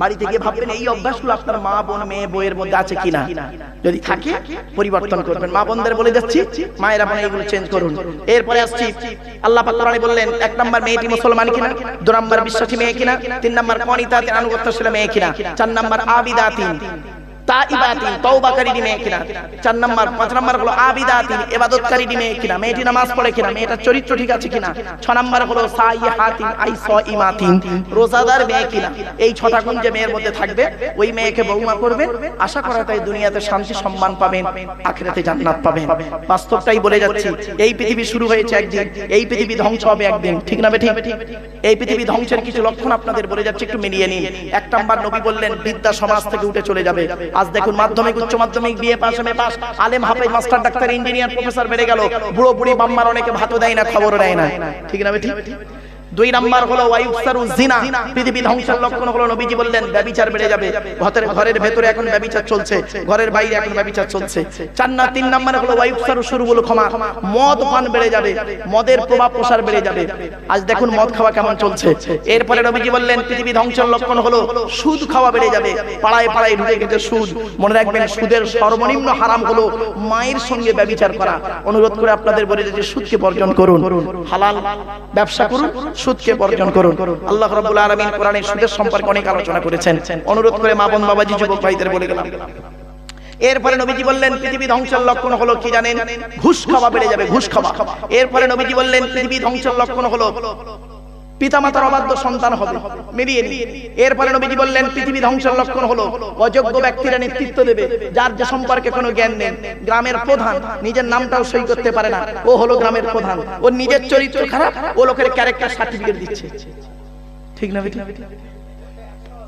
বাড়িতে গিয়ে ভাববেন এই অভ্যাসগুলো আপনার মা, বোন, মেয়ে, বইয়ের মধ্যে আছে কিনা, যদি থাকে পরিবর্তন করবেন। মা বোনদের বলে যাচ্ছি, মায়েরা বোন এইগুলো চেঞ্জ করুন। এরপরে আসছি, আল্লাহ পাক কোরআনে বললেন 1 নাম্বার মেয়েটি মুসলমান কিনা, 2 নাম্বার বিশ্বাসী মেয়ে কিনা, 3 নাম্বার কনিতাতে আনুগত্যশীল মেয়ে কিনা, 4 নাম্বার আবিদাতিন তাইবাতিন তওবাকারী মেয়ে কিনা, 4 নাম্বার 5 নাম্বার হলো আবিদাতিন ইবাদতকারী মেয়ে কিনা, মেয়েটি নামাজ পড়ে কিনা, মেয়েটার চরিত্র ঠিক আছে কিনা, 6 নাম্বার হলো সাইহাতিন আইসাইমাতিন রোজাদার মেয়ে কিনা। এই 6টা গুণ যে মেয়ের মধ্যে থাকবে, ওই মেয়েকে বউমা করবেন, আশা করা যায় দুনিয়াতে শান্তি সম্মান পাবেন, আখিরাতে জান্নাত পাবেন। বাস্তবটাই বলে যাচ্ছি, এই পৃথিবী শুরু হয়েছে একদিন, এই পৃথিবী ধ্বংস হবে একদিন, ঠিক না বেঠিক? এই পৃথিবী ধ্বংসের কিছু লক্ষণ আপনাদের বলে যাচ্ছে, একটু মিলিয়ে নিন। 1 নাম্বার নবী বললেন বিদ্যা সমাজ থেকে উঠে চলে যাবে। আজ দেখুন মাধ্যমিক, উচ্চ মাধ্যমিক, বিএ পাস, এমএ পাস, আলেম, হাফেজ, মাস্টার, ডাক্তার, ইঞ্জিনিয়ার, প্রফেসর বেড়ে গেল, বুড়ো বুড়ি বাম্মার অনেকে ভাতও দেয় না, খবরও দেয় না, ঠিক না বেঠিক? 2 নাম্বার হলো ওয়াইউসারু জিনা, পৃথিবী ধ্বংসের লক্ষণ হলো নবীজি বললেন ব্যভিচার বেড়ে যাবে। ঘরের ভেতরে এখন ব্যভিচার চলছে, ঘরের বাইরে এখন ব্যভিচার চলছে। 3 নাম্বার হলো ওয়াইউসারু শুরুবুল খামা, মদ পান বেড়ে যাবে, মদের প্রভাব প্রসার বেড়ে যাবে। আজ দেখুন মদ খাওয়া কেমন চলছে। এরপরে নবীজি বললেন পৃথিবী ধ্বংসের লক্ষণ হলো সুদ খাওয়া বেড়ে যাবে, পাড়ায় পাড়ায় ঢুকে গেছে সুদ। মনে রাখবেন সুদের সর্বনিম্ন হারাম হলো মায়ের সঙ্গে ব্যভিচার করা। অনুরোধ করে আপনাদের বলে যে সুদকে বর্জন করুন, হালাল ব্যবসা করুন, সুদকে বর্জন করুন। আল্লাহ রাব্বুল আলামিন কোরআনে সুদের সম্পর্কে অনেক আলোচনা করেছেন। অনুরোধ করে মা বোন, বাবাজি, যুবক ভাইদের বলে গেলাম। এরপরে নবীজি বললেন পৃথিবী ধ্বংসের লক্ষণ হলো কি জানেন? ঘুষ খাওয়া বেড়ে যাবে, ঘুষ খাওয়া। এরপরে নবীজি বললেন পৃথিবী ধ্বংসের লক্ষণ হলো পিতামাতার অবাধ্য সন্তান হবে, মিলিয়ে নিন। এরপরে নবীজি বললেন পৃথিবী ধ্বংসের লক্ষণ হলো অযোগ্য ব্যক্তিরা নেতৃত্ব দেবে, যার যে সম্পর্কে কোনো জ্ঞান নেই। গ্রামের প্রধান নিজের নামটাও সই করতে পারে না, ও হলো গ্রামের প্রধান, ওর নিজের চরিত্র খারাপ, ও লোকের ক্যারেক্টার সার্টিফিকেট দিচ্ছে। ঠিক না বেটি?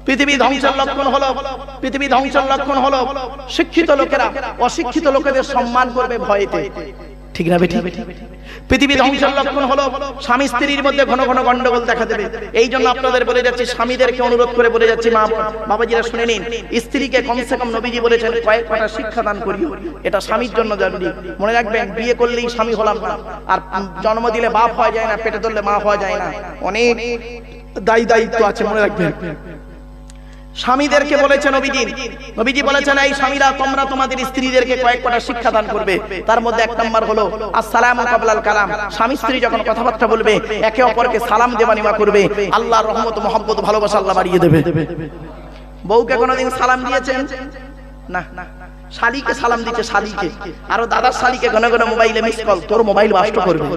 পৃথিবী ধ্বংসের লক্ষণ হলো, পৃথিবী ধ্বংসের লক্ষণ হলো শিক্ষিত লোকেরা অশিক্ষিত লোকেদের সম্মান করবে ভয়েতে। ঠিক না বেটি? পৃথিবী ধ্বংসের লক্ষণ হলো স্বামী স্ত্রীর মধ্যে ঘন ঘন গন্ডগোল দেখা দেবে। এই জন্য আপনাদের বলে যাচ্ছি, স্বামীদেরকে অনুরোধ করে বলে যাচ্ছি, মা বাবাজিরা শুনে নিন, স্ত্রীকে কমসে কম নবীজি বলেছেন কয়েক কটা শিক্ষা দান করিও, এটা স্বামীর জন্য জরুরি। মনে রাখবেন, বিয়ে করলেই স্বামী হলাম না, আর জন্ম দিলে বাপ হওয়া যায় না, পেটে ধরলে মা হওয়া যায় না, অনেক দায়িত্ব আছে, মনে রাখবেন। স্বামীদেরকে বলেছেন নবীজি বলেছেন, এই স্বামীরা তোমরা তোমাদের স্ত্রীদেরকে কয়েক কটা শিক্ষা দান করবে। তার মধ্যে এক নম্বর হলো আসসালামু কাবলাল কালাম। স্বামী স্ত্রী যখন কথাবার্তা বলবে একে অপরকে সালাম দেওয়া নেওয়া করবে, আল্লাহর রহমত মহব্বত ভালোবাসা আল্লাহ বাড়িয়ে দেবে। বউকে কোনোদিন সালাম দিয়েছেন? না। শালিকে সালাম দিচ্ছে, শালিকে, আরো দাদার শালিকে ঘন ঘন মোবাইলে মিস কল, তোর মোবাইল নষ্ট করবে।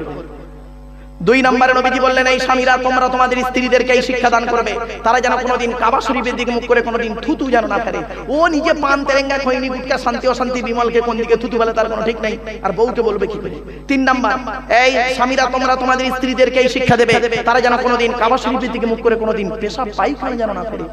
দুই নম্বরে নবীজি বললেন, এই স্বামীরা তোমরা তোমাদের স্ত্রীদেরকে এই শিক্ষা দান করবে, তারা যেন কোনোদিন কাবা শরীফের দিকে মুখ করে কোনোদিন থুতু যেন না ফেলে। ও নিজে পান তেরেঙ্গা খৈনি গুটকা শান্তি অশান্তি বিমলকে কোন দিকে থুতু বলে তার কোনো ঠিক নেই, আর বউকে বলবে কি করে? তিন নাম্বার, এই স্বামীরা তোমরা তোমাদের স্ত্রীদেরকে এই শিক্ষা দেবে, তারা যেন কোনোদিন কাবা শরীফের দিকে মুখ করে কোনোদিন পেশাব পায়খানা যেন না ফেলে।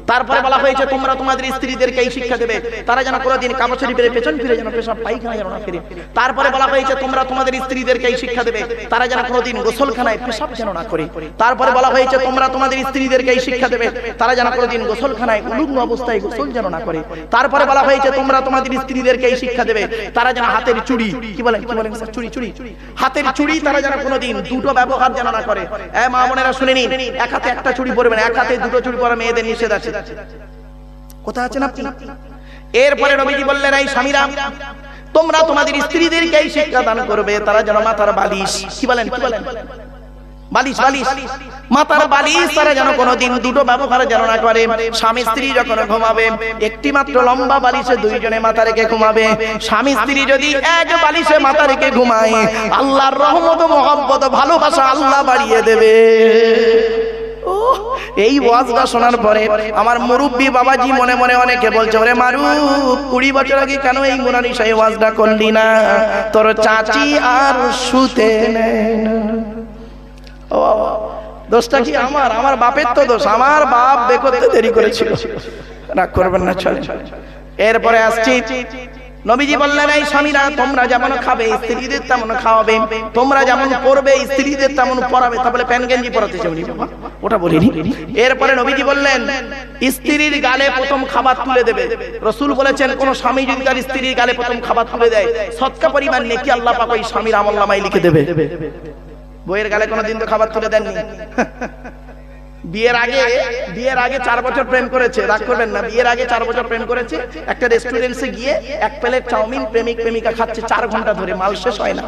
তারপরে বলা হয়েছে তোমরা তোমাদের স্ত্রীদেরকে এই শিক্ষা দেবে, তারা যেন কোনোদিন কাবা শরীফের পেছন ফিরে যেন পেশাব পায়খানা যেন না ফেলে। তারপরে বলা হয়েছে তোমরা তোমাদের স্ত্রীদেরকে এই শিক্ষা দেবে, তারা যেন কোনোদিন গোসলখানায় পেশাব যেন না করে। তারপরে বলা হয়েছে তোমরা তোমাদের স্ত্রীদেরকে এই শিক্ষা দেবে, তারা যেন কোনোদিন গোসলখানায় উলুগ্ন অবস্থায় গোসল যেন না করে। তারপরে বলা হয়েছে তোমরা তোমাদের স্ত্রীদেরকে এই শিক্ষা দেবে, তারা যেন হাতের চুড়ি, কি বলেন স্যার, চুড়ি হাতের চুড়ি তারা যেন কোনোদিন দুটো ব্যবহার যেন না করে। মা বোনেরা শুনে নিন, এক হাতে একটা চুড়ি পরবেন, এক হাতে দুটো চুড়ি পরা মেয়েদের নিষেধ আছে। কোথায় আছেন আপনি? এরপরে নবীজি বললেন, এই স্বামীরা তোমরা তোমাদের স্ত্রীদেরকে এই শিক্ষা দান করবে, তারা যেন মাথার বালিশ, কি বলেন বালিশ মাথার বালিশ তারা যেন কোনোদিন দুটো ব্যবহার যেন না করে। স্বামী স্ত্রী যখন ঘুমাবে একটি মাত্র লম্বা বালিশে দুইজনে মাথা রেখে ঘুমাবে। স্বামী স্ত্রী যদি এক বালিশে মাথা রেখে ঘুমায়, আল্লাহর রহমত মহব্বত ভালোবাসা আল্লাহ বাড়িয়ে দেবে। এই ওয়াজটা শোনার পরে আমার মুরব্বী বাবাজি মনে মনে অনেকে বলছে, ওরে মারু 20 বছর আগে কেন এই মুরানি সেই ওয়াজটা করলি না, তোর চাচি আর শুতে নেয় না। দোষটা কি আমার বাপের তো দোষ, আমার বাপ বেকতে দেরি করেছিল, রাগ করবেন না, চলে। এরপরে আসছি, নবীজি বললেন, এই স্বামীরা তোমরা যেমন খাবে স্ত্রীদের তেমন খাওয়াবে, তোমরা যেমন পরবে স্ত্রীদের তেমন পরাবে। তাহলে প্যান গেঞ্জি পরাতে চাইনি বাবা, ওটা বলিনি। এরপরে নবীজি বললেন, স্ত্রীর গালে প্রথম খাবার তুলে দেবে। রাসূল বলেছেন, কোন স্বামী যদি তার স্ত্রীর গালে প্রথম খাবার তুলে দেয়, সদকা পরিমাণ নেকি আল্লাহ পাক ওই স্বামীর আমলনামায় লিখে দেবে। বইয়ের গালে কোনোদিন তো খাবার তুলে দেননি। বিয়ের আগে 4 বছর প্রেম করেছে, রাগ করবেন না, বিয়ের আগে 4 বছর প্রেম করেছে, একটা রেস্টুরেন্টে গিয়ে এক প্লেট চাউমিন প্রেমিক প্রেমিকা খাচ্ছে 4 ঘন্টা ধরে, মাল শেষ হয় না।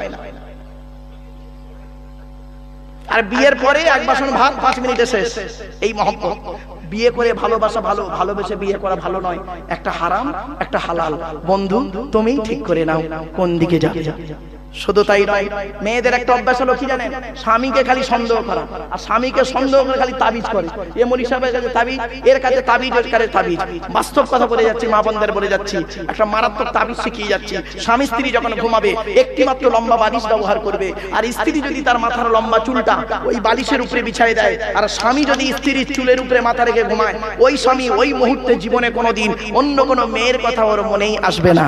আর বিয়ের পরে এক বাসন ভাত 5 মিনিটে শেষ। এই মহব্বত। বিয়ে করে ভালোবাসা ভালো, ভালোবেসে বিয়ে করা ভালো নয়, একটা হারাম একটা হালাল। বন্ধু তুমিই ঠিক করে নাও কোন দিকে যাবে। শুধু তাই নয়, মেয়েদের একটা অভ্যাস হলো কি জানেন, স্বামীকে খালি সন্দেহ করা, আর স্বামীকে সন্দেহ করে খালি তাবিজ করে। এ মৌলভী সাহেবের কাছে তাবিজ, এর কাছে তাবিজ, এর কাছে তাবিজ। বাস্তব কথা বলে যাচ্ছি, মা বোনদের বলে যাচ্ছি, একটা মারাত্মক তাবিজ শিখিয়ে যাচ্ছি। স্বামী স্ত্রী যখন ঘুমাবে একটি মাত্র লম্বা বালিশ ব্যবহার করবে, আর স্ত্রী যদি তার মাথার লম্বা চুলটা ওই বালিশের উপরে বিছায় দেয়, আর স্বামী যদি স্ত্রীর চুলের উপরে মাথা রেখে ঘুমায়, ওই স্বামী ওই মুহূর্তে জীবনে কোনোদিন অন্য কোনো মেয়ের কথা ওর মনেই আসবে না।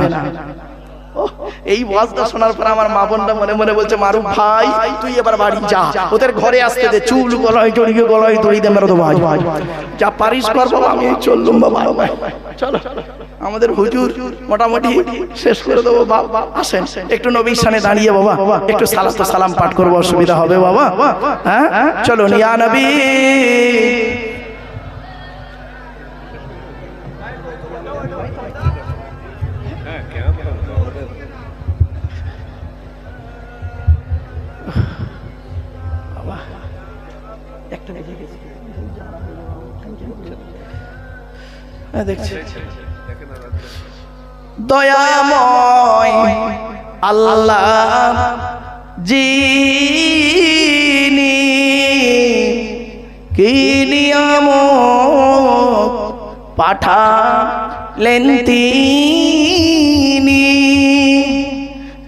এই ওয়াজটা শোনার পর আমার মা বোনরা মনে মনে বলছে, মারু ভাই তুই এবার বাড়ি যা, ওদের ঘরে আসতে দে, চুল গলায় জড়িয়ে গলায় দড়ি দে মেরে দেবো, ভাই যা পারিস কর বাবা, আমি চললুম বাবা। চলো, আমাদের হুজুর মোটামুটি শেষ করে দেবো। বাবা আসেন একটু নবীর সামনে দাঁড়িয়ে বাবা একটু সালাত সালাম পাঠ করবো, অসুবিধা হবে বাবা? হ্যাঁ চলো, ইয়া নবী। দয়াময় আল্লাহ যিনি কি নিয়ামত পাঠালেন তিনি,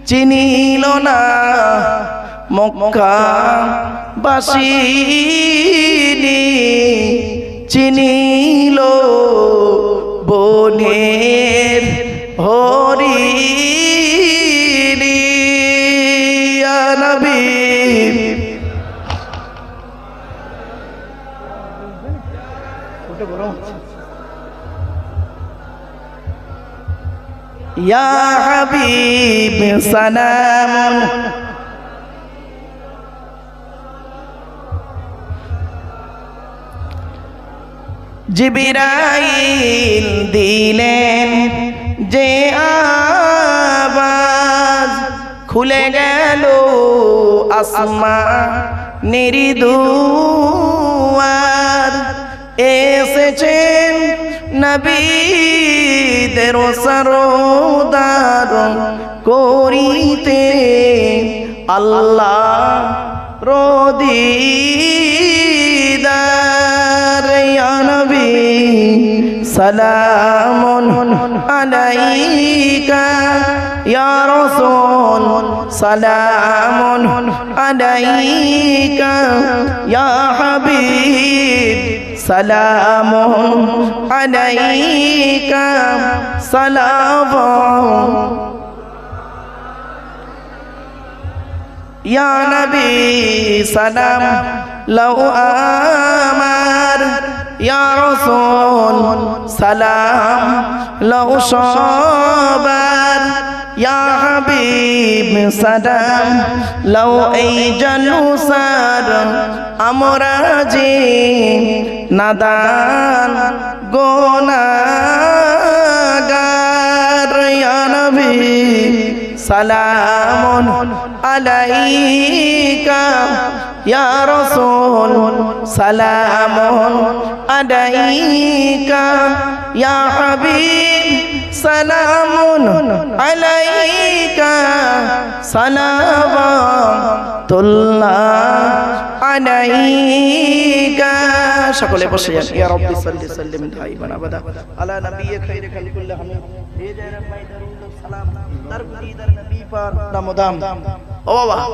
চিনিল না মক্কাবাসী, চিনিল বনের হরিণী। ইয়া নবী ইয়া হাবিব সালাম, জিবরাইল দিলেন যে আওয়াজ, খুলে গেল আসমানের দুয়ার, এসেছেন নবীদের সরদার করিতে আল্লাহ রদিদার। ইয়া নবী সালামুন আলাইকা, ইয়া রাসূল সালামুন আলাইকা, ইয়া হাবিব সালামুন আলাইকা, সালাম ইয়া নবী সালাম লও আমার, ইয়া রাসূল সালাম লও সবার, ইয়া হাবিব সালাম লও এই জলসার আমরা যে নাদান গুনাহগার। ইয়া নবী সালামুন আলাইকা, ইয়া রাসূল সালামুন আলাইকা, ইয়া হাবিব সালামুন আলাইকা, সালাওয়াতুল্লাহ আলাইকা। সকলে বসে যান। ইয়া রাব্বি সাল্লি সাল্লিম দাইমান আবাদা আলা নবিয়্যি খায়রি খালকুল্লাহ হামিদ ভেজে রব্বাই দরুদ সালাম দরগুদি দর নবী পাক নামদাম। ও বাবা